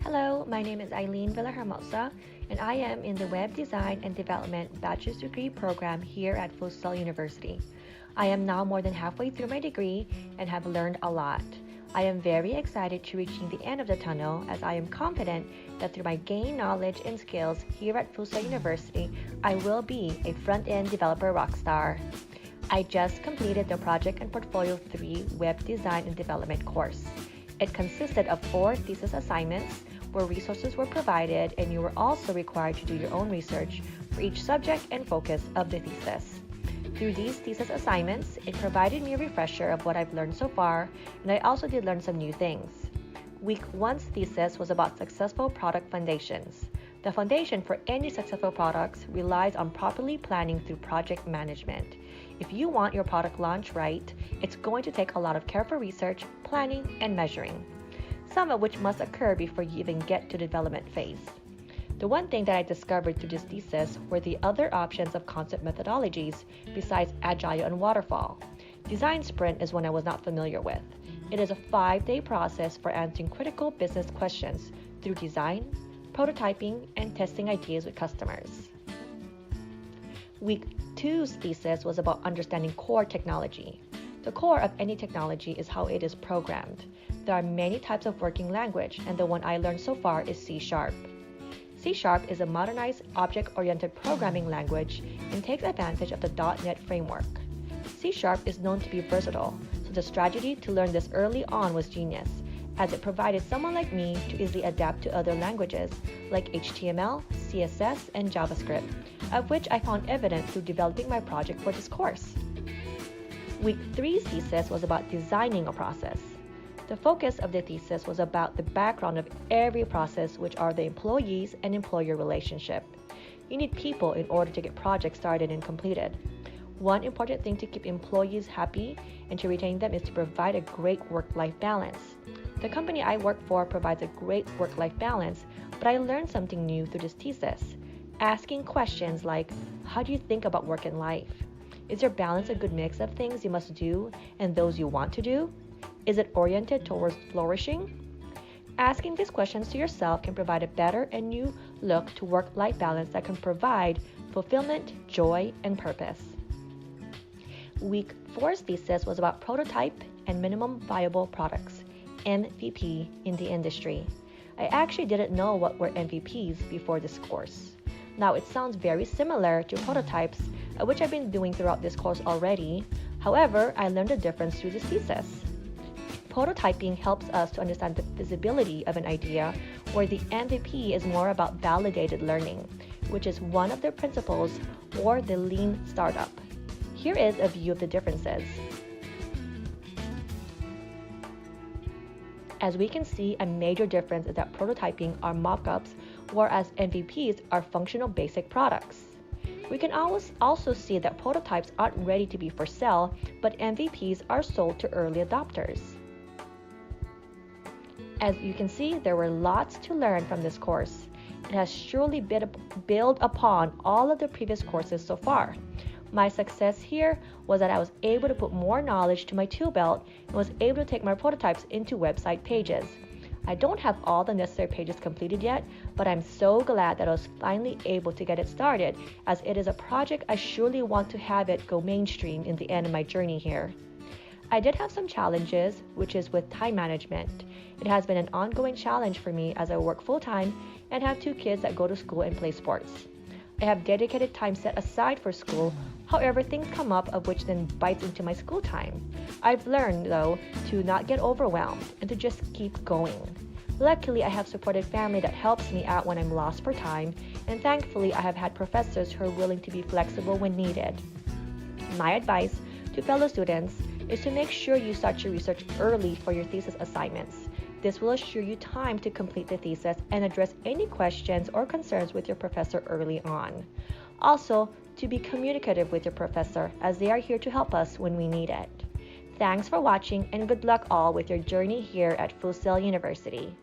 Hello, my name is Eileen Villahermosa, and I am in the Web Design and Development Bachelor's Degree program here at Full Sail University. I am now more than halfway through my degree and have learned a lot. I am very excited to reaching the end of the tunnel, as I am confident that through my gained knowledge and skills here at Full Sail University, I will be a front-end developer rockstar. I just completed the Project and Portfolio 3 Web Design and Development course. It consisted of 4 thesis assignments where resources were provided, and you were also required to do your own research for each subject and focus of the thesis. Through these thesis assignments, it provided me a refresher of what I've learned so far, and I also did learn some new things. Week 1's thesis was about successful product foundations. The foundation for any successful products relies on properly planning through project management. If you want your product launch right, it's going to take a lot of careful research, planning, and measuring, some of which must occur before you even get to the development phase. The one thing that I discovered through this thesis were the other options of concept methodologies besides Agile and Waterfall. Design Sprint is one I was not familiar with. It is a 5-day process for answering critical business questions through design, prototyping, and testing ideas with customers. Week 2's thesis was about understanding core technology. The core of any technology is how it is programmed. There are many types of working language, and the one I learned so far is C#. C# is a modernized object-oriented programming language and takes advantage of the .NET framework. C# is known to be versatile, so the strategy to learn this early on was genius, as it provided someone like me to easily adapt to other languages like HTML, CSS, and JavaScript, of which I found evident through developing my project for this course. Week 3's thesis was about designing a process. The focus of the thesis was about the background of every process, which are the employees and employer relationship. You need people in order to get projects started and completed. One important thing to keep employees happy and to retain them is to provide a great work-life balance. The company I work for provides a great work-life balance, but I learned something new through this thesis. Asking questions like, how do you think about work and life? Is your balance a good mix of things you must do and those you want to do? Is it oriented towards flourishing? Asking these questions to yourself can provide a better and new look to work-life balance that can provide fulfillment, joy, and purpose. Week 4's thesis was about prototype and minimum viable products, MVP, in the industry. I actually didn't know what were MVPs before this course. Now it sounds very similar to prototypes, which I've been doing throughout this course already. However, I learned the difference through this thesis. Prototyping helps us to understand the feasibility of an idea, where the MVP is more about validated learning, which is one of the principles or the lean startup. Here is a view of the differences. As we can see, a major difference is that prototyping are mock-ups, whereas MVPs are functional basic products. We can also see that prototypes aren't ready to be for sale, but MVPs are sold to early adopters. As you can see, there were lots to learn from this course. It has surely built upon all of the previous courses so far. My success here was that I was able to put more knowledge to my tool belt and was able to take my prototypes into website pages. I don't have all the necessary pages completed yet, but I'm so glad that I was finally able to get it started, as it is a project I surely want to have it go mainstream in the end of my journey here. I did have some challenges, which is with time management. It has been an ongoing challenge for me as I work full-time and have 2 kids that go to school and play sports. I have dedicated time set aside for school, however things come up of which then bites into my school time. I've learned, though, to not get overwhelmed and to just keep going. Luckily, I have supported family that helps me out when I'm lost for time, and thankfully I have had professors who are willing to be flexible when needed. My advice to fellow students is to make sure you start your research early for your thesis assignments. This will assure you time to complete the thesis and address any questions or concerns with your professor early on. Also, to be communicative with your professor, as they are here to help us when we need it. Thanks for watching, and good luck all with your journey here at Full Sail University.